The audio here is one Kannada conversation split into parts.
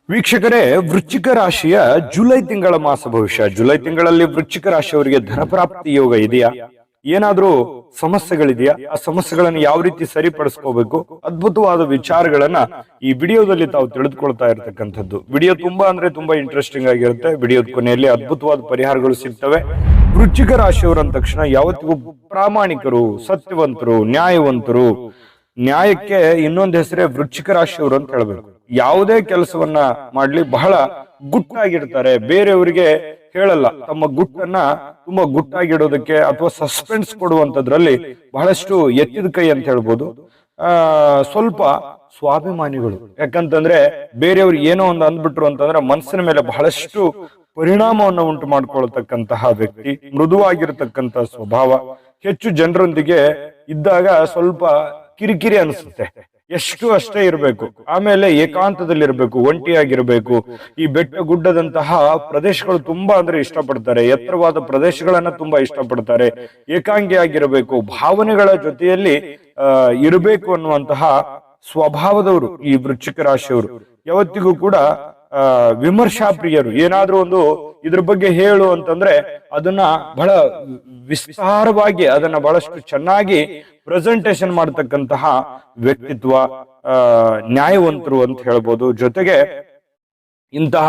ವೀಕ್ಷಕರೇ, ವೃಶ್ಚಿಕ ರಾಶಿಯ ಜುಲೈ ತಿಂಗಳ ಮಾಸ ಭವಿಷ್ಯ. ಜುಲೈ ತಿಂಗಳಲ್ಲಿ ವೃಶ್ಚಿಕ ರಾಶಿಯವರಿಗೆ ಧನಪ್ರಾಪ್ತಿ ಯೋಗ ಇದೆಯಾ? ಏನಾದ್ರೂ ಸಮಸ್ಯೆಗಳಿದೆಯಾ? ಆ ಸಮಸ್ಯೆಗಳನ್ನು ಯಾವ ರೀತಿ ಸರಿಪಡಿಸ್ಕೋಬೇಕು? ಅದ್ಭುತವಾದ ವಿಚಾರಗಳನ್ನ ಈ ವಿಡಿಯೋದಲ್ಲಿ ತಾವು ತಿಳಿದುಕೊಳ್ತಾ ಇರತಕ್ಕಂಥದ್ದು. ವಿಡಿಯೋ ತುಂಬಾ ಇಂಟ್ರೆಸ್ಟಿಂಗ್ ಆಗಿರುತ್ತೆ. ವಿಡಿಯೋದ ಕೊನೆಯಲ್ಲಿ ಅದ್ಭುತವಾದ ಪರಿಹಾರಗಳು ಸಿಗ್ತವೆ. ವೃಶ್ಚಿಕ ರಾಶಿಯವರು ಅಂದ ತಕ್ಷಣ ಯಾವತ್ತಿಗೂ ಪ್ರಾಮಾಣಿಕರು, ಸತ್ಯವಂತರು, ನ್ಯಾಯವಂತರು. ನ್ಯಾಯಕ್ಕೆ ಇನ್ನೊಂದು ಹೆಸರೇ ವೃಶ್ಚಿಕ ರಾಶಿಯವರು ಅಂತ ಹೇಳ್ಬೇಕು. ಯಾವುದೇ ಕೆಲಸವನ್ನ ಮಾಡ್ಲಿ ಬಹಳ ಗುಟ್ಟಾಗಿರ್ತಾರೆ. ಬೇರೆಯವರಿಗೆ ಹೇಳಲ್ಲ. ತಮ್ಮ ಗುಟ್ಟನ್ನ ತುಂಬಾ ಗುಟ್ಟಾಗಿಡೋದಕ್ಕೆ ಅಥವಾ ಸಸ್ಪೆನ್ಸ್ ಕೊಡುವಂತದ್ರಲ್ಲಿ ಬಹಳಷ್ಟು ಎತ್ತಿದ ಕೈ ಅಂತ ಹೇಳ್ಬೋದು. ಸ್ವಲ್ಪ ಸ್ವಾಭಿಮಾನಿಗಳು. ಯಾಕಂತಂದ್ರೆ ಬೇರೆಯವ್ರು ಏನೋ ಒಂದು ಅಂದ್ಬಿಟ್ರು ಅಂತಂದ್ರೆ ಮನಸ್ಸಿನ ಮೇಲೆ ಬಹಳಷ್ಟು ಪರಿಣಾಮವನ್ನು ಉಂಟು ಮಾಡ್ಕೊಳ್ತಕ್ಕಂತಹ ವ್ಯಕ್ತಿ. ಮೃದುವಾಗಿರತಕ್ಕಂತ ಸ್ವಭಾವ. ಹೆಚ್ಚು ಜನರೊಂದಿಗೆ ಇದ್ದಾಗ ಸ್ವಲ್ಪ ಕಿರಿಕಿರಿ ಅನಿಸುತ್ತೆ. ಎಷ್ಟು ಅಷ್ಟೇ ಇರಬೇಕು. ಆಮೇಲೆ ಏಕಾಂತದಲ್ಲಿರ್ಬೇಕು, ಒಂಟಿಯಾಗಿರ್ಬೇಕು. ಈ ಬೆಟ್ಟ ಗುಡ್ಡದಂತಹ ಪ್ರದೇಶಗಳು ತುಂಬಾ ಇಷ್ಟಪಡ್ತಾರೆ. ಎತ್ತರವಾದ ಪ್ರದೇಶಗಳನ್ನ ತುಂಬಾ ಇಷ್ಟಪಡ್ತಾರೆ. ಏಕಾಂಗಿಯಾಗಿರಬೇಕು, ಭಾವನೆಗಳ ಜೊತೆಯಲ್ಲಿ ಇರಬೇಕು ಅನ್ನುವಂತಹ ಸ್ವಭಾವದವರು ಈ ವೃಶ್ಚಿಕ ರಾಶಿಯವರು. ಯಾವತ್ತಿಗೂ ಕೂಡ ವಿಮರ್ಶಾ ಪ್ರಿಯರು. ಏನಾದ್ರೂ ಒಂದು ಇದ್ರ ಬಗ್ಗೆ ಹೇಳು ಅಂತಂದ್ರೆ ಅದನ್ನ ಬಹಳ ವಿಸ್ತಾರವಾಗಿ, ಅದನ್ನ ಬಹಳಷ್ಟು ಚೆನ್ನಾಗಿ ಪ್ರೆಸೆಂಟೇಶನ್ ಮಾಡತಕ್ಕಂತಹ ವ್ಯಕ್ತಿತ್ವ, ನ್ಯಾಯವಂತರು ಅಂತ ಹೇಳ್ಬೋದು. ಜೊತೆಗೆ ಇಂತಹ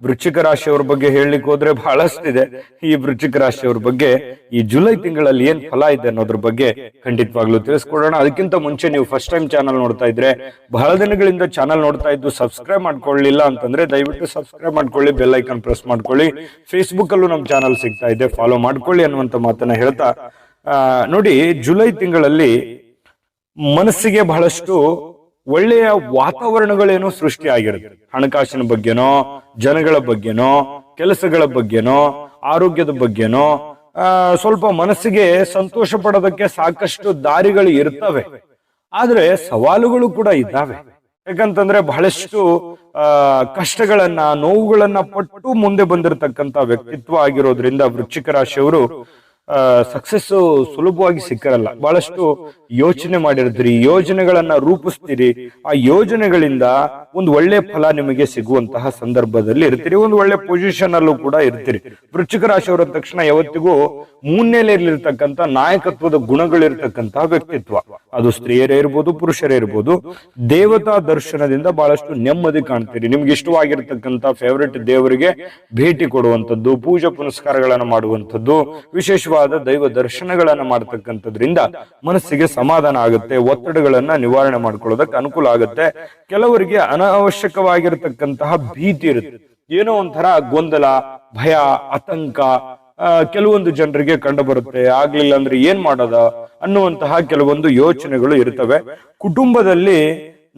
ವೃಶ್ಚಿಕ ರಾಶಿಯವರ ಬಗ್ಗೆ ಹೇಳಲಿಕ್ಕೆ ಹೋದ್ರೆ ಬಹಳಷ್ಟಿದೆ. ಈ ವೃಶ್ಚಿಕ ರಾಶಿಯವರ ಬಗ್ಗೆ ಈ ಜುಲೈ ತಿಂಗಳಲ್ಲಿ ಏನ್ ಫಲ ಇದೆ ಅನ್ನೋದ್ರ ಬಗ್ಗೆ ಖಂಡಿತವಾಗ್ಲೂ ತಿಳಿಸ್ಕೊಡೋಣ. ಅದಕ್ಕಿಂತ ಮುಂಚೆ ನೀವು ಫಸ್ಟ್ ಟೈಮ್ ಚಾನಲ್ ನೋಡ್ತಾ ಇದ್ರೆ, ಬಹಳ ದಿನಗಳಿಂದ ಚಾನಲ್ ನೋಡ್ತಾ ಇದ್ದು ಸಬ್ಸ್ಕ್ರೈಬ್ ಮಾಡ್ಕೊಳ್ಳಿಲ್ಲ ಅಂತಂದ್ರೆ ದಯವಿಟ್ಟು ಸಬ್ಸ್ಕ್ರೈಬ್ ಮಾಡ್ಕೊಳ್ಳಿ, ಬೆಲ್ ಐಕಾನ್ ಪ್ರೆಸ್ ಮಾಡ್ಕೊಳ್ಳಿ. ಫೇಸ್ಬುಕ್ ಅಲ್ಲೂ ನಮ್ಮ ಚಾನಲ್ ಸಿಗ್ತಾ ಇದೆ, ಫಾಲೋ ಮಾಡ್ಕೊಳ್ಳಿ ಅನ್ನುವಂತ ಮಾತನ್ನ ಹೇಳ್ತಾ, ನೋಡಿ, ಜುಲೈ ತಿಂಗಳಲ್ಲಿ ಮನಸ್ಸಿಗೆ ಬಹಳಷ್ಟು ಒಳ್ಳೆಯ ವಾತಾವರಣಗಳೇನೋ ಸೃಷ್ಟಿ ಆಗಿರುತ್ತೆ. ಹಣಕಾಸಿನ ಬಗ್ಗೆನೋ, ಜನಗಳ ಬಗ್ಗೆನೋ, ಕೆಲಸಗಳ ಬಗ್ಗೆನೋ, ಆರೋಗ್ಯದ ಬಗ್ಗೆನೋ ಸ್ವಲ್ಪ ಮನಸ್ಸಿಗೆ ಸಂತೋಷ ಪಡೋದಕ್ಕೆ ಸಾಕಷ್ಟು ದಾರಿಗಳು ಇರ್ತವೆ. ಆದ್ರೆ ಸವಾಲುಗಳು ಕೂಡ ಇದ್ದಾವೆ. ಯಾಕಂತಂದ್ರೆ ಬಹಳಷ್ಟು ಕಷ್ಟಗಳನ್ನ, ನೋವುಗಳನ್ನ ಪಟ್ಟು ಮುಂದೆ ಬಂದಿರತಕ್ಕಂತ ವ್ಯಕ್ತಿತ್ವ ಆಗಿರೋದ್ರಿಂದ ವೃಶ್ಚಿಕ ರಾಶಿಯವರು ಸಕ್ಸಸ್ ಸುಲಭವಾಗಿ ಸಿಕ್ಕರಲ್ಲ. ಬಹಳಷ್ಟು ಯೋಚನೆ ಮಾಡಿರ್ತೀರಿ, ಯೋಜನೆಗಳನ್ನ ರೂಪಿಸ್ತೀರಿ. ಆ ಯೋಜನೆಗಳಿಂದ ಒಂದು ಒಳ್ಳೆ ಫಲ ನಿಮಗೆ ಸಿಗುವಂತಹ ಸಂದರ್ಭದಲ್ಲಿ ಇರ್ತೀರಿ. ಒಂದು ಒಳ್ಳೆ ಪೊಸಿಷನ್ ಅಲ್ಲೂ ಕೂಡ ಇರ್ತೀರಿ. ವೃಶ್ಚಿಕ ರಾಶಿಯವರ ತಕ್ಷಣ ಯಾವತ್ತಿಗೂ ಮುನ್ನೆಲೆಯಲ್ಲಿರ್ತಕ್ಕಂಥ ನಾಯಕತ್ವದ ಗುಣಗಳಿರ್ತಕ್ಕಂತಹ ವ್ಯಕ್ತಿತ್ವ. ಅದು ಸ್ತ್ರೀಯರೇ ಇರ್ಬೋದು, ಪುರುಷರೇ ಇರ್ಬೋದು. ದೇವತಾ ದರ್ಶನದಿಂದ ಬಹಳಷ್ಟು ನೆಮ್ಮದಿ ಕಾಣ್ತೀರಿ. ನಿಮ್ಗೆ ಇಷ್ಟವಾಗಿರ್ತಕ್ಕಂಥ ಫೇವರಿಟ್ ದೇವರಿಗೆ ಭೇಟಿ ಕೊಡುವಂಥದ್ದು, ಪೂಜಾ ಪುನಸ್ಕಾರಗಳನ್ನ ಮಾಡುವಂಥದ್ದು, ವಿಶೇಷ ದೈವ ದರ್ಶನಗಳನ್ನ ಮಾಡತಕ್ಕಂಥದ್ರಿಂದ ಮನಸ್ಸಿಗೆ ಸಮಾಧಾನ ಆಗುತ್ತೆ. ಒತ್ತಡಗಳನ್ನ ನಿವಾರಣೆ ಮಾಡ್ಕೊಳ್ಳೋದಕ್ಕೆ ಅನುಕೂಲ ಆಗುತ್ತೆ. ಕೆಲವರಿಗೆ ಅನಾವಶ್ಯಕವಾಗಿರತಕ್ಕಂತಹ ಭೀತಿ ಇರುತ್ತೆ. ಏನೋ ಒಂಥರ ಗೊಂದಲ, ಭಯ, ಆತಂಕ ಕೆಲವೊಂದು ಜನರಿಗೆ ಕಂಡು ಬರುತ್ತೆ. ಆಗ್ಲಿಲ್ಲ ಅಂದ್ರೆ ಏನ್ ಮಾಡೋದ ಅನ್ನುವಂತಹ ಕೆಲವೊಂದು ಯೋಚನೆಗಳು ಇರ್ತವೆ. ಕುಟುಂಬದಲ್ಲಿ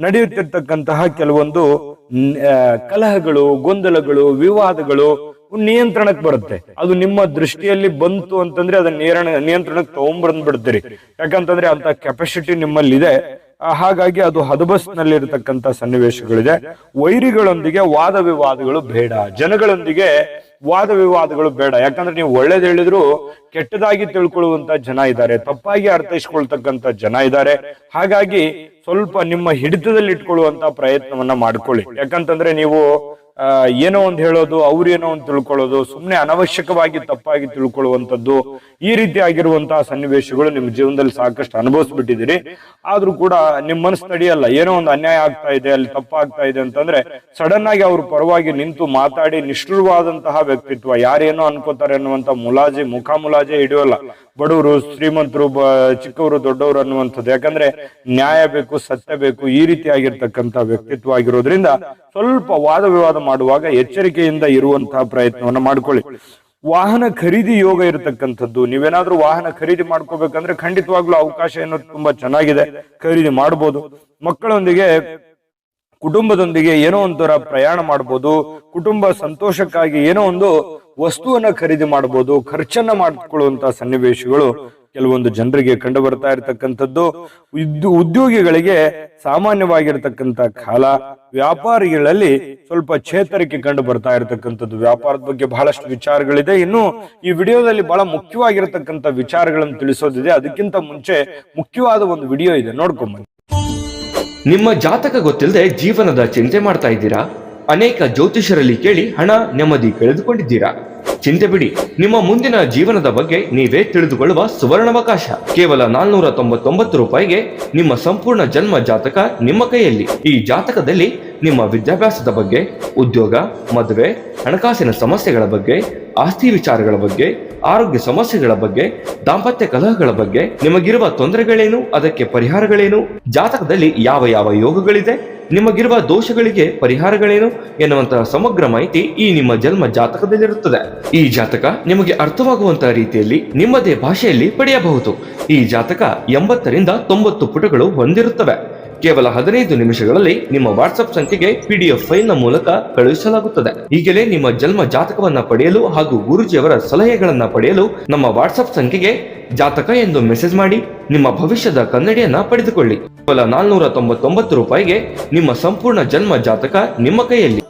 ನಡೆಯುತ್ತಿರ್ತಕ್ಕಂತಹ ಕೆಲವೊಂದು ಕಲಹಗಳು, ಗೊಂದಲಗಳು, ವಿವಾದಗಳು ನಿಯಂತ್ರಣಕ್ಕೆ ಬರುತ್ತೆ. ಅದು ನಿಮ್ಮ ದೃಷ್ಟಿಯಲ್ಲಿ ಬಂತು ಅಂತಂದ್ರೆ ಅದನ್ನ ನಿಯಂತ್ರಣಕ್ಕೆ ತಗೊಂಡ್ಬಂದ್ಬಿಡ್ತೀರಿ. ಯಾಕಂತಂದ್ರೆ ಅಂತ ಕೆಪಾಸಿಟಿ ನಿಮ್ಮಲ್ಲಿದೆ. ಹಾಗಾಗಿ ಅದು ಹದಬಸ್ನಲ್ಲಿ ಇರತಕ್ಕಂತ ಸನ್ನಿವೇಶಗಳಿದೆ. ವೈರಿಗಳೊಂದಿಗೆ ವಾದ ವಿವಾದಗಳು ಬೇಡ. ಜನಗಳೊಂದಿಗೆ ವಾದ ವಿವಾದಗಳು ಬೇಡ. ಯಾಕಂದ್ರೆ ನೀವು ಒಳ್ಳೇದು ಹೇಳಿದ್ರು ಕೆಟ್ಟದಾಗಿ ತಿಳ್ಕೊಳ್ಳುವಂತ ಜನ ಇದ್ದಾರೆ, ತಪ್ಪಾಗಿ ಅರ್ಥೈಸ್ಕೊಳ್ತಕ್ಕಂತ ಜನ ಇದ್ದಾರೆ. ಹಾಗಾಗಿ ಸ್ವಲ್ಪ ನಿಮ್ಮ ಹಿಡಿತದಲ್ಲಿ ಇಟ್ಕೊಳ್ಳುವಂತ ಪ್ರಯತ್ನವನ್ನ ಮಾಡ್ಕೊಳ್ಳಿ. ಯಾಕಂತಂದ್ರೆ ನೀವು ಏನೋ ಒಂದು ಹೇಳೋದು, ಅವ್ರೇನೋ ಒಂದು ತಿಳ್ಕೊಳ್ಳೋದು, ಸುಮ್ಮನೆ ಅನವಶ್ಯಕವಾಗಿ ತಪ್ಪಾಗಿ ತಿಳ್ಕೊಳ್ಳುವಂಥದ್ದು, ಈ ರೀತಿ ಆಗಿರುವಂತಹ ಸನ್ನಿವೇಶಗಳು ನಿಮ್ಮ ಜೀವನದಲ್ಲಿ ಸಾಕಷ್ಟು ಅನುಭವಿಸ್ಬಿಟ್ಟಿದ್ದೀರಿ. ಆದ್ರೂ ಕೂಡ ನಿಮ್ಮ ಮನಸ್ಸು ತಡೆಯಲ್ಲ. ಏನೋ ಒಂದು ಅನ್ಯಾಯ ಆಗ್ತಾ ಇದೆ, ಅಲ್ಲಿ ತಪ್ಪಾಗ್ತಾ ಇದೆ ಅಂತಂದ್ರೆ ಸಡನ್ ಆಗಿ ಅವ್ರ ಪರವಾಗಿ ನಿಂತು ಮಾತಾಡಿ ನಿಷ್ಠುರವಾದಂತಹ ವ್ಯಕ್ತಿತ್ವ. ಯಾರೇನೋ ಅನ್ಕೋತಾರೆ ಅನ್ನುವಂತ ಮುಖಾಮುಲಾಜೆ ಹಿಡಿಯೋಲ್ಲ. ಬಡವರು, ಶ್ರೀಮಂತರು, ಚಿಕ್ಕವರು, ದೊಡ್ಡವರು ಅನ್ನುವಂಥದ್ದು. ಯಾಕಂದ್ರೆ ನ್ಯಾಯ ಬೇಕು, ಸತ್ಯ ಬೇಕು, ಈ ರೀತಿ ಆಗಿರ್ತಕ್ಕಂಥ ವ್ಯಕ್ತಿತ್ವ ಆಗಿರೋದ್ರಿಂದ ಸ್ವಲ್ಪ ವಾದ ವಿವಾದ ಮಾಡುವಾಗ ಎಚ್ಚರಿಕೆಯಿಂದ ಇರುವಂತಹ ಪ್ರಯತ್ನವನ್ನ ಮಾಡ್ಕೊಳ್ಳಿ. ವಾಹನ ಖರೀದಿ ಯೋಗ ಇರತಕ್ಕಂಥದ್ದು. ನೀವೇನಾದ್ರೂ ವಾಹನ ಖರೀದಿ ಮಾಡ್ಕೋಬೇಕಂದ್ರೆ ಖಂಡಿತವಾಗ್ಲೂ ಅವಕಾಶ ಏನೋ ತುಂಬಾ ಚೆನ್ನಾಗಿದೆ, ಖರೀದಿ ಮಾಡ್ಬೋದು. ಮಕ್ಕಳೊಂದಿಗೆ, ಕುಟುಂಬದೊಂದಿಗೆ ಏನೋ ಒಂಥರ ಪ್ರಯಾಣ ಮಾಡ್ಬೋದು. ಕುಟುಂಬ ಸಂತೋಷಕ್ಕಾಗಿ ಏನೋ ಒಂದು ವಸ್ತುವನ್ನ ಖರೀದಿ ಮಾಡಬಹುದು. ಖರ್ಚನ್ನ ಮಾಡಿಕೊಳ್ಳುವಂತಹ ಸನ್ನಿವೇಶಗಳು ಕೆಲವೊಂದು ಜನರಿಗೆ ಕಂಡು ಬರ್ತಾ ಇರತಕ್ಕಂಥದ್ದು. ಉದ್ಯೋಗಿಗಳಿಗೆ ಸಾಮಾನ್ಯವಾಗಿರ್ತಕ್ಕಂಥ ಕಾಲ. ವ್ಯಾಪಾರಿಗಳಲ್ಲಿ ಸ್ವಲ್ಪ ಚೇತರಿಕೆ ಕಂಡು ಬರ್ತಾ ಇರತಕ್ಕಂಥದ್ದು. ವ್ಯಾಪಾರದ ಬಗ್ಗೆ ಬಹಳಷ್ಟು ವಿಚಾರಗಳಿದೆ. ಇನ್ನು ಈ ವಿಡಿಯೋದಲ್ಲಿ ಬಹಳ ಮುಖ್ಯವಾಗಿರತಕ್ಕಂಥ ವಿಚಾರಗಳನ್ನು ತಿಳಿಸೋದಿದೆ. ಅದಕ್ಕಿಂತ ಮುಂಚೆ ಮುಖ್ಯವಾದ ಒಂದು ವಿಡಿಯೋ ಇದೆ, ನೋಡ್ಕೊಂಬನ್ನಿ. ನಿಮ್ಮ ಜಾತಕ ಗೊತ್ತಿಲ್ಲದೆ ಜೀವನದ ಚಿಂತೆ ಮಾಡ್ತಾ ಇದ್ದೀರಾ? ಅನೇಕ ಜ್ಯೋತಿಷರಲ್ಲಿ ಕೇಳಿ ಹಣ ನೆಮ್ಮದಿ ಕಳೆದುಕೊಂಡಿದ್ದೀರಾ? ಚಿಂತೆ ಬಿಡಿ, ನಿಮ್ಮ ಮುಂದಿನ ಜೀವನದ ಬಗ್ಗೆ ನೀವೇ ತಿಳಿದುಕೊಳ್ಳುವ ಸುವರ್ಣಾವಕಾಶ. ಕೇವಲ 499 ರೂಪಾಯಿಗೆ ನಿಮ್ಮ ಸಂಪೂರ್ಣ ಜನ್ಮ ಜಾತಕ ನಿಮ್ಮ ಕೈಯಲ್ಲಿ. ಈ ಜಾತಕದಲ್ಲಿ ನಿಮ್ಮ ವಿದ್ಯಾಭ್ಯಾಸದ ಬಗ್ಗೆ, ಉದ್ಯೋಗ, ಮದುವೆ, ಹಣಕಾಸಿನ ಸಮಸ್ಯೆಗಳ ಬಗ್ಗೆ, ಆಸ್ತಿ ವಿಚಾರಗಳ ಬಗ್ಗೆ, ಆರೋಗ್ಯ ಸಮಸ್ಯೆಗಳ ಬಗ್ಗೆ, ದಾಂಪತ್ಯ ಕಲಹಗಳ ಬಗ್ಗೆ, ನಿಮಗಿರುವ ತೊಂದರೆಗಳೇನು, ಅದಕ್ಕೆ ಪರಿಹಾರಗಳೇನು, ಜಾತಕದಲ್ಲಿ ಯಾವ ಯಾವ ಯೋಗಗಳಿದೆ, ನಿಮಗಿರುವ ದೋಷಗಳಿಗೆ ಪರಿಹಾರಗಳೇನು ಎನ್ನುವಂತಹ ಸಮಗ್ರ ಮಾಹಿತಿ ಈ ನಿಮ್ಮ ಜನ್ಮ ಜಾತಕದಲ್ಲಿರುತ್ತದೆ. ಈ ಜಾತಕ ನಿಮಗೆ ಅರ್ಥವಾಗುವಂತಹ ರೀತಿಯಲ್ಲಿ ನಿಮ್ಮದೇ ಭಾಷೆಯಲ್ಲಿ ಪಡೆಯಬಹುದು. ಈ ಜಾತಕ 80ರಿಂದ 90 ಪುಟಗಳು ಹೊಂದಿರುತ್ತವೆ. ಕೇವಲ 15 ನಿಮಿಷಗಳಲ್ಲಿ ನಿಮ್ಮ ವಾಟ್ಸ್ಆಪ್ ಸಂಖ್ಯೆಗೆ PDF ಫೈಲ್ ನ ಮೂಲಕ ಕಳುಹಿಸಲಾಗುತ್ತದೆ. ಈಗಲೇ ನಿಮ್ಮ ಜನ್ಮ ಜಾತಕವನ್ನ ಪಡೆಯಲು ಹಾಗೂ ಗುರುಜಿಯವರ ಸಲಹೆಗಳನ್ನ ಪಡೆಯಲು ನಮ್ಮ ವಾಟ್ಸ್ಆಪ್ ಸಂಖ್ಯೆಗೆ ಜಾತಕ ಎಂದು ಮೆಸೇಜ್ ಮಾಡಿ ನಿಮ್ಮ ಭವಿಷ್ಯದ ಕನ್ನಡಿಯನ್ನ ಪಡೆದುಕೊಳ್ಳಿ. ಕೇವಲ 499 ರೂಪಾಯಿಗೆ ನಿಮ್ಮ ಸಂಪೂರ್ಣ ಜನ್ಮ ಜಾತಕ ನಿಮ್ಮ ಕೈಯಲ್ಲಿ.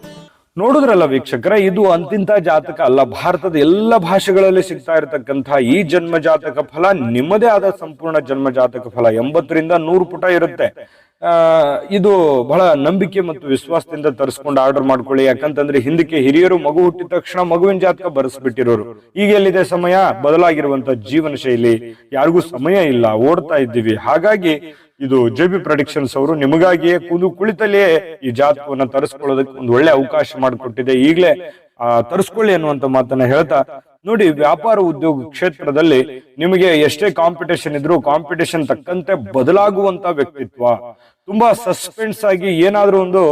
ನೋಡುದ್ರಲ್ಲ ವೀಕ್ಷಕರ, ಇದು ಅಂತಿಂತ ಜಾತಕ ಅಲ್ಲ. ಭಾರತದ ಎಲ್ಲ ಭಾಷೆಗಳಲ್ಲಿ ಸಿಗ್ತಾ ಇರತಕ್ಕಂತಹ ಈ ಜನ್ಮ ಜಾತಕ ಫಲ ನಿಮ್ಮದೇ ಆದ ಸಂಪೂರ್ಣ ಜನ್ಮ ಜಾತಕ ಫಲ 80ರಿಂದ 100 ಪುಟ ಇರುತ್ತೆ. ಇದು ಬಹಳ ನಂಬಿಕೆ ಮತ್ತು ವಿಶ್ವಾಸದಿಂದ ತರಿಸ್ಕೊಂಡು ಆರ್ಡರ್ ಮಾಡ್ಕೊಳ್ಳಿ. ಯಾಕಂತಂದ್ರೆ ಹಿಂದಕ್ಕೆ ಹಿರಿಯರು ಮಗು ಹುಟ್ಟಿದ ತಕ್ಷಣ ಮಗುವಿನ ಜಾತಕ ಬರೆಸ್ಬಿಟ್ಟಿರೋರು. ಈಗ ಎಲ್ಲಿದೆ ಸಮಯ? ಬದಲಾಗಿರುವಂತ ಜೀವನ ಶೈಲಿ, ಯಾರಿಗೂ ಸಮಯ ಇಲ್ಲ, ಓಡ್ತಾ ಇದ್ದೀವಿ. ಹಾಗಾಗಿ ಇದು JB ಪ್ರೊಡಕ್ಷನ್ಸ್ ಅವರು ನಿಮಗಾಗಿಯೇ ಕುಳಿತಲ್ಲಿಯೇ ಈ ಜಾತಕವನ್ನ ತರಿಸ್ಕೊಳ್ಳೋದಕ್ಕೆ ಒಂದು ಒಳ್ಳೆ ಅವಕಾಶ ಮಾಡಿಕೊಟ್ಟಿದೆ. ಈಗಲೇ ತರಿಸ್ಕೊಳ್ಳಿ ಅನ್ನುವಂತ ಮಾತನ್ನ ಹೇಳ್ತಾ, ನೋಡಿ, ವ್ಯಾಪಾರ ಉದ್ಯೋಗ ಕ್ಷೇತ್ರದಲ್ಲಿ ನಿಮಗೆ ಎಷ್ಟೇ ಕಾಂಪಿಟೇಷನ್ ಇದ್ರೂ ಕಾಂಪಿಟೇಷನ್ ತಕ್ಕಂತೆ ಬದಲಾಗುವಂತ ವ್ಯಕ್ತಿತ್ವ, ತುಂಬಾ ಸಸ್ಪೆನ್ಸ್ ಆಗಿ ಏನಾದ್ರೂ ಒಂದು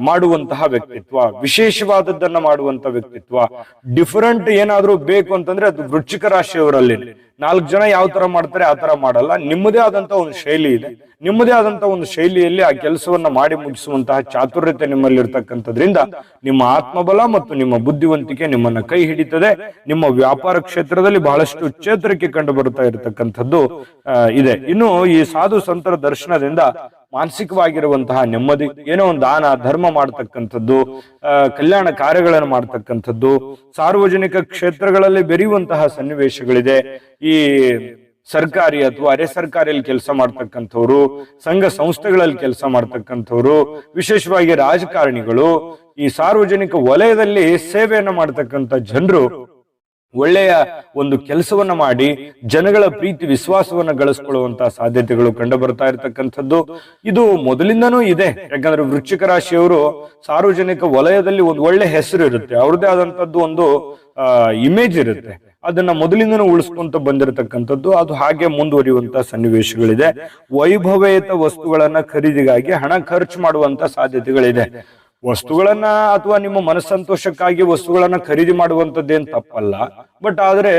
ಮಾಡುವಂತಹ ವ್ಯಕ್ತಿತ್ವ, ವಿಶೇಷವಾದದ್ದನ್ನ ಮಾಡುವಂತ ವ್ಯಕ್ತಿತ್ವ, ಡಿಫರೆಂಟ್ ಏನಾದ್ರೂ ಬೇಕು ಅಂತಂದ್ರೆ ಅದು ವೃಶ್ಚಿಕ ರಾಶಿಯವರಲ್ಲಿ. 4 ಜನ ಯಾವ ತರ ಮಾಡ್ತಾರೆ ಆ ತರ ಮಾಡಲ್ಲ. ನಿಮ್ಮದೇ ಆದಂತ ಒಂದು ಶೈಲಿ ಇದೆ. ನಿಮ್ಮದೇ ಆದಂತ ಒಂದು ಶೈಲಿಯಲ್ಲಿ ಆ ಕೆಲಸವನ್ನ ಮಾಡಿ ಮುಗಿಸುವಂತಹ ಚಾತುರ್ಯತೆ ನಿಮ್ಮಲ್ಲಿ ಇರ್ತಕ್ಕಂಥದ್ರಿಂದ ನಿಮ್ಮ ಆತ್ಮಬಲ ಮತ್ತು ನಿಮ್ಮ ಬುದ್ಧಿವಂತಿಕೆ ನಿಮ್ಮನ್ನ ಕೈ ಹಿಡಿತದೆ. ನಿಮ್ಮ ವ್ಯಾಪಾರ ಕ್ಷೇತ್ರದಲ್ಲಿ ಬಹಳಷ್ಟು ಚೇತರಿಕೆ ಕಂಡು ಬರುತ್ತಾ ಇರತಕ್ಕಂಥದ್ದು ಇದೆ. ಇನ್ನು ಈ ಸಾಧು ಸಂತರ ದರ್ಶನದಿಂದ ಮಾನಸಿಕವಾಗಿರುವಂತಹ ನೆಮ್ಮದಿ, ಏನೋ ಒಂದು ದಾನ ಧರ್ಮ ಮಾಡ್ತಕ್ಕಂಥದ್ದು, ಕಲ್ಯಾಣ ಕಾರ್ಯಗಳನ್ನು ಮಾಡ್ತಕ್ಕಂಥದ್ದು, ಸಾರ್ವಜನಿಕ ಕ್ಷೇತ್ರಗಳಲ್ಲಿ ಬೆರೆಯುವಂತಹ ಸನ್ನಿವೇಶಗಳಿದೆ. ಈ ಸರ್ಕಾರಿ ಅಥವಾ ಅರೆ ಸರ್ಕಾರಿಯಲ್ಲಿ ಕೆಲಸ ಮಾಡ್ತಕ್ಕಂಥವ್ರು, ಸಂಘ ಸಂಸ್ಥೆಗಳಲ್ಲಿ ಕೆಲಸ ಮಾಡ್ತಕ್ಕಂಥವ್ರು, ವಿಶೇಷವಾಗಿ ರಾಜಕಾರಣಿಗಳು, ಈ ಸಾರ್ವಜನಿಕ ವಲಯದಲ್ಲಿ ಸೇವೆಯನ್ನ ಮಾಡ್ತಕ್ಕಂಥ ಜನರು ಒಳ್ಳೆಯ ಒಂದು ಕೆಲಸವನ್ನ ಮಾಡಿ ಜನಗಳ ಪ್ರೀತಿ ವಿಶ್ವಾಸವನ್ನ ಗಳಿಸ್ಕೊಳ್ಳುವಂತಹ ಸಾಧ್ಯತೆಗಳು ಕಂಡು ಬರ್ತಾ ಇರತಕ್ಕಂಥದ್ದು ಇದು ಮೊದಲಿಂದನೂ ಇದೆ. ಯಾಕಂದ್ರೆ ವೃಶ್ಚಿಕ ರಾಶಿಯವರು ಸಾರ್ವಜನಿಕ ವಲಯದಲ್ಲಿ ಒಂದು ಒಳ್ಳೆ ಹೆಸರು ಇರುತ್ತೆ, ಅವ್ರದೇ ಆದಂತದ್ದು ಒಂದು ಇಮೇಜ್ ಇರುತ್ತೆ. ಅದನ್ನ ಮೊದಲಿಂದನೂ ಉಳಿಸ್ಕೊಂತ ಬಂದಿರತಕ್ಕಂಥದ್ದು, ಅದು ಹಾಗೆ ಮುಂದುವರಿಯುವಂತಹ ಸನ್ನಿವೇಶಗಳಿದೆ. ವೈಭವೇತ ವಸ್ತುಗಳನ್ನ ಖರೀದಿಗಾಗಿ ಹಣ ಖರ್ಚು ಮಾಡುವಂತ ಸಾಧ್ಯತೆಗಳಿದೆ. ವಸ್ತುಗಳನ್ನ ಅಥವಾ ನಿಮ್ಮ ಮನಸ್ಸಂತೋಷಕ್ಕಾಗಿ ವಸ್ತುಗಳನ್ನ ಖರೀದಿ ಮಾಡುವಂತದ್ದೇನ್ ತಪ್ಪಲ್ಲ. ಬಟ್ ಆದ್ರೆ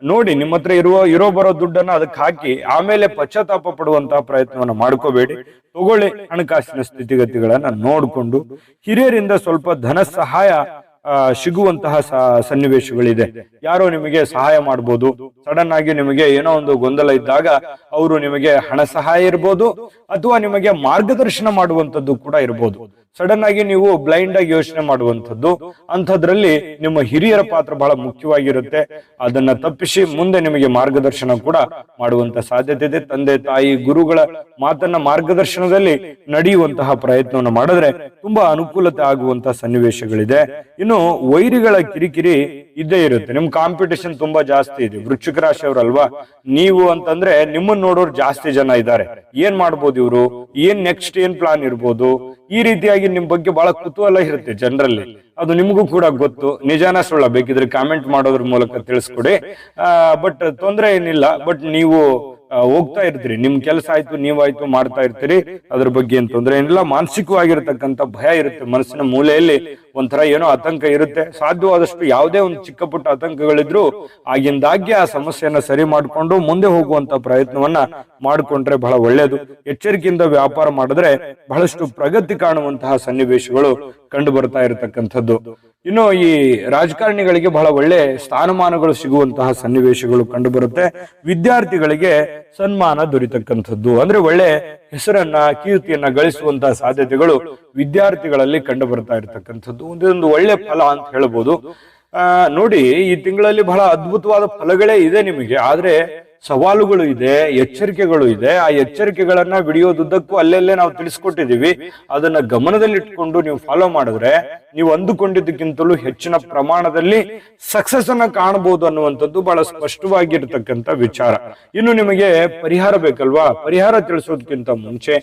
ನೋಡಿ, ನಿಮ್ಮ ಹತ್ರ ಇರೋ ಬರೋ ದುಡ್ಡನ್ನ ಅದಕ್ಕೆ ಹಾಕಿ ಆಮೇಲೆ ಪಶ್ಚಾತ್ತಾಪ ಪಡುವಂತಹ ಪ್ರಯತ್ನವನ್ನ ಮಾಡ್ಕೋಬೇಡಿ. ತಗೊಳ್ಳಿ, ಹಣಕಾಸಿನ ಸ್ಥಿತಿಗತಿಗಳನ್ನ ನೋಡ್ಕೊಂಡು ಹಿರಿಯರಿಂದ ಸ್ವಲ್ಪ ಧನ ಸಹಾಯ ಸಿಗುವಂತಹ ಸನ್ನಿವೇಶಗಳಿದೆ. ಯಾರೋ ನಿಮಗೆ ಸಹಾಯ ಮಾಡ್ಬೋದು. ಸಡನ್ ಆಗಿ ನಿಮಗೆ ಏನೋ ಒಂದು ಗೊಂದಲ ಇದ್ದಾಗ ಅವರು ನಿಮಗೆ ಹಣ ಸಹಾಯ ಇರ್ಬೋದು, ಅಥವಾ ನಿಮಗೆ ಮಾರ್ಗದರ್ಶನ ಮಾಡುವಂತದ್ದು ಕೂಡ ಇರ್ಬೋದು. ಸಡನ್ ಆಗಿ ನೀವು ಬ್ಲೈಂಡ್ ಆಗಿ ಯೋಚನೆ ಮಾಡುವಂಥದ್ದು, ಅಂಥದ್ರಲ್ಲಿ ನಿಮ್ಮ ಹಿರಿಯರ ಪಾತ್ರ ಬಹಳ ಮುಖ್ಯವಾಗಿರುತ್ತೆ. ಅದನ್ನ ತಪ್ಪಿಸಿ ಮುಂದೆ ನಿಮಗೆ ಮಾರ್ಗದರ್ಶನ ಕೂಡ ಮಾಡುವಂತ ಸಾಧ್ಯತೆ ಇದೆ. ತಂದೆ ತಾಯಿ ಗುರುಗಳ ಮಾತನ್ನ ಮಾರ್ಗದರ್ಶನದಲ್ಲಿ ನಡೆಯುವಂತಹ ಪ್ರಯತ್ನವನ್ನು ಮಾಡಿದ್ರೆ ತುಂಬಾ ಅನುಕೂಲತೆ ಆಗುವಂತಹ ಸನ್ನಿವೇಶಗಳಿದೆ. ಇನ್ನು ವೈರಿಗಳ ಕಿರಿಕಿರಿ ಇದ್ದೇ ಇರುತ್ತೆ. ನಿಮ್ ಕಾಂಪಿಟೇಷನ್ ತುಂಬಾ ಜಾಸ್ತಿ ಇದೆ. ವೃಶ್ಚಿಕ ರಾಶಿಯವರಲ್ವಾ ನೀವು ಅಂತಂದ್ರೆ ನಿಮ್ಮನ್ನ ನೋಡೋರು ಜಾಸ್ತಿ ಜನ ಇದ್ದಾರೆ. ಏನ್ ಮಾಡ್ಬೋದು ಇವರು, ಏನ್ ನೆಕ್ಸ್ಟ್ ಏನ್ ಪ್ಲಾನ್ ಇರ್ಬೋದು, ಈ ರೀತಿಯಾಗಿ ನಿಮ್ ಬಗ್ಗೆ ಬಹಳ ಕುತೂಹಲ ಇರುತ್ತೆ ಜನರಲ್ಲಿ. ಅದು ನಿಮಗೂ ಕೂಡ ಗೊತ್ತು. ನಿಜಾನ ಸುಳ್ಳ ಬೇಕಿದ್ರೆ ಕಾಮೆಂಟ್ ಮಾಡೋದ್ರ ಮೂಲಕ ತಿಳಿಸ್ಕೊಡಿ. ಬಟ್ ತೊಂದರೆ ಏನಿಲ್ಲ. ಬಟ್ ನೀವು ಹೋಗ್ತಾ ಇರ್ತೀರಿ, ನಿಮ್ ಕೆಲಸ ಆಯ್ತು, ನೀವಾಯ್ತು ಮಾಡ್ತಾ ಇರ್ತೀರಿ. ಅದ್ರ ಬಗ್ಗೆ ಏನ್ ತೊಂದರೆ ಏನಿಲ್ಲ. ಮಾನಸಿಕವಾಗಿರ್ತಕ್ಕಂಥ ಭಯ ಇರುತ್ತೆ. ಮನಸ್ಸಿನ ಮೂಲೆಯಲ್ಲಿ ಒಂಥರ ಏನೋ ಆತಂಕ ಇರುತ್ತೆ. ಸಾಧ್ಯವಾದಷ್ಟು ಯಾವುದೇ ಒಂದು ಚಿಕ್ಕ ಪುಟ್ಟ ಆತಂಕಗಳಿದ್ರು ಆಗಿಂದಾಗ್ಗೆ ಆ ಸಮಸ್ಯೆಯನ್ನ ಸರಿ ಮಾಡ್ಕೊಂಡು ಮುಂದೆ ಹೋಗುವಂತ ಪ್ರಯತ್ನವನ್ನ ಮಾಡ್ಕೊಂಡ್ರೆ ಬಹಳ ಒಳ್ಳೇದು. ಎಚ್ಚರಿಕೆಯಿಂದ ವ್ಯಾಪಾರ ಮಾಡಿದ್ರೆ ಬಹಳಷ್ಟು ಪ್ರಗತಿ ಕಾಣುವಂತಹ ಸನ್ನಿವೇಶಗಳು ಕಂಡು ಬರ್ತಾ ಇರತಕ್ಕಂಥದ್ದು. ಇನ್ನು ಈ ರಾಜಕಾರಣಿಗಳಿಗೆ ಬಹಳ ಒಳ್ಳೆ ಸ್ಥಾನಮಾನಗಳು ಸಿಗುವಂತಹ ಸನ್ನಿವೇಶಗಳು ಕಂಡು ಬರುತ್ತೆ. ವಿದ್ಯಾರ್ಥಿಗಳಿಗೆ ಸನ್ಮಾನ ದೊರೀತಕ್ಕಂಥದ್ದು, ಅಂದ್ರೆ ಒಳ್ಳೆ ಹೆಸರನ್ನ ಕೀರ್ತಿಯನ್ನ ಗಳಿಸುವಂತಹ ಸಾಧ್ಯತೆಗಳು ವಿದ್ಯಾರ್ಥಿಗಳಲ್ಲಿ ಕಂಡು ಬರ್ತಾ ಇರತಕ್ಕಂಥದ್ದು ಒಂದು ಒಳ್ಳೆ ಫಲ ಅಂತ ಹೇಳ್ಬೋದು. ನೋಡಿ, ಈ ತಿಂಗಳಲ್ಲಿ ಬಹಳ ಅದ್ಭುತವಾದ ಫಲಗಳೇ ಇದೆ ನಿಮಗೆ. ಆದ್ರೆ ಸವಾಲುಗಳು ಇದೆ, ಎಚ್ಚರಿಕೆಗಳು ಇದೆ. ಆ ಎಚ್ಚರಿಕೆಗಳನ್ನ ವಿಡಿಯೋದುದ್ದಕ್ಕೂ ಅಲ್ಲೆಲ್ಲೇ ನಾವು ತಿಳಿಸ್ಕೊಟ್ಟಿದೀವಿ. ಅದನ್ನ ಗಮನದಲ್ಲಿಟ್ಕೊಂಡು ನೀವು ಫಾಲೋ ಮಾಡಿದ್ರೆ ನೀವು ಅಂದುಕೊಂಡಿದ್ದಕ್ಕಿಂತಲೂ ಹೆಚ್ಚಿನ ಪ್ರಮಾಣದಲ್ಲಿ ಸಕ್ಸಸ್ ಅನ್ನ ಕಾಣಬಹುದು ಅನ್ನುವಂಥದ್ದು ಬಹಳ ಸ್ಪಷ್ಟವಾಗಿರ್ತಕ್ಕಂಥ ವಿಚಾರ. ಇನ್ನು ನಿಮಗೆ ಪರಿಹಾರ ಬೇಕಲ್ವಾ? ಪರಿಹಾರ ತಿಳಿಸೋದಕ್ಕಿಂತ ಮುಂಚೆ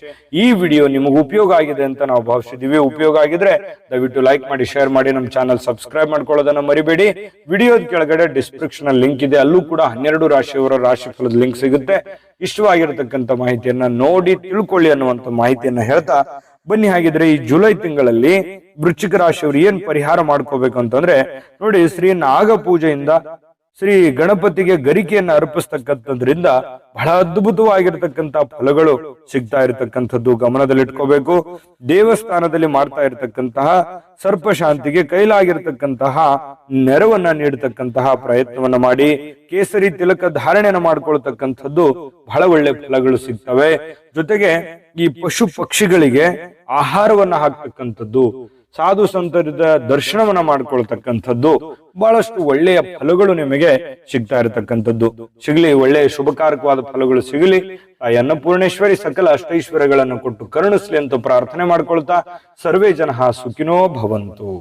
ಈ ವಿಡಿಯೋ ನಿಮಗೆ ಉಪಯೋಗ ಆಗಿದೆ ಅಂತ ನಾವು ಭಾವಿಸಿದೀವಿ. ಉಪಯೋಗ ಆಗಿದ್ರೆ ದಯವಿಟ್ಟು ಲೈಕ್ ಮಾಡಿ, ಶೇರ್ ಮಾಡಿ, ನಮ್ಮ ಚಾನಲ್ ಸಬ್ಸ್ಕ್ರೈಬ್ ಮಾಡ್ಕೊಳ್ಳೋದನ್ನ ಮರಿಬೇಡಿ. ವಿಡಿಯೋದ ಕೆಳಗಡೆ ಡಿಸ್ಕ್ರಿಪ್ಷನ್ ಅಲ್ಲಿ ಲಿಂಕ್ ಇದೆ, ಅಲ್ಲೂ ಕೂಡ 12 ರಾಶಿಯವರ ರಾಶಿಫಲದ ಲಿಂಕ್ ಸಿಗುತ್ತೆ. ಇಷ್ಟವಾಗಿರತಕ್ಕಂಥ ಮಾಹಿತಿಯನ್ನ ನೋಡಿ ತಿಳ್ಕೊಳ್ಳಿ ಅನ್ನುವಂಥ ಮಾಹಿತಿಯನ್ನ ಹೇಳ್ತಾ ಬನ್ನಿ. ಹಾಗಿದ್ರೆ ಈ ಜುಲೈ ತಿಂಗಳಲ್ಲಿ ವೃಶ್ಚಿಕ ರಾಶಿಯವರು ಏನ್ ಪರಿಹಾರ ಮಾಡ್ಕೋಬೇಕು ಅಂತಂದ್ರೆ ನೋಡಿ, ಶ್ರೀ ನಾಗ ಪೂಜೆಯಿಂದ ಶ್ರೀ ಗಣಪತಿಗೆ ಗರಿಕೆಯನ್ನ ಅರ್ಪಿಸ್ತಕ್ಕಂಥದ್ರಿಂದ ಬಹಳ ಅದ್ಭುತವಾಗಿರ್ತಕ್ಕಂಥ ಫಲಗಳು ಸಿಗ್ತಾ ಇರತಕ್ಕಂಥದ್ದು ಗಮನದಲ್ಲಿಟ್ಕೋಬೇಕು. ದೇವಸ್ಥಾನದಲ್ಲಿ ಮಾಡ್ತಾ ಇರತಕ್ಕಂತಹ ಸರ್ಪ ಶಾಂತಿಗೆ ಕೈಲಾಗಿರ್ತಕ್ಕಂತಹ ನೆರವನ್ನ ನೀಡತಕ್ಕಂತಹ ಪ್ರಯತ್ನವನ್ನ ಮಾಡಿ ಕೇಸರಿ ತಿಲಕ ಧಾರಣೆಯನ್ನ ಮಾಡ್ಕೊಳ್ತಕ್ಕಂಥದ್ದು ಬಹಳ ಒಳ್ಳೆ ಫಲಗಳು ಸಿಗ್ತವೆ. ಜೊತೆಗೆ ಈ ಪಶು ಪಕ್ಷಿಗಳಿಗೆ ಆಹಾರವನ್ನ ಹಾಕ್ತಕ್ಕಂಥದ್ದು, ಸಾಧು ಸಂತರಿದ ದರ್ಶನವನ್ನ ಮಾಡ್ಕೊಳ್ತಕ್ಕಂಥದ್ದು ಬಹಳಷ್ಟು ಒಳ್ಳೆಯ ಫಲಗಳು ನಿಮಗೆ ಸಿಗ್ತಾ ಇರತಕ್ಕಂಥದ್ದು. ಸಿಗಲಿ, ಒಳ್ಳೆಯ ಶುಭಕಾರಕವಾದ ಫಲಗಳು ಸಿಗಲಿ. ತಾಯಿ ಅನ್ನಪೂರ್ಣೇಶ್ವರಿ ಸಕಲ ಅಷ್ಟೈಶ್ವರ್ಯಗಳನ್ನು ಕೊಟ್ಟು ಕರುಣಿಸ್ಲಿ ಅಂತ ಪ್ರಾರ್ಥನೆ ಮಾಡ್ಕೊಳ್ತಾ ಸರ್ವೇ ಜನಃ ಸುಖಿನೋ ಭವಂತು.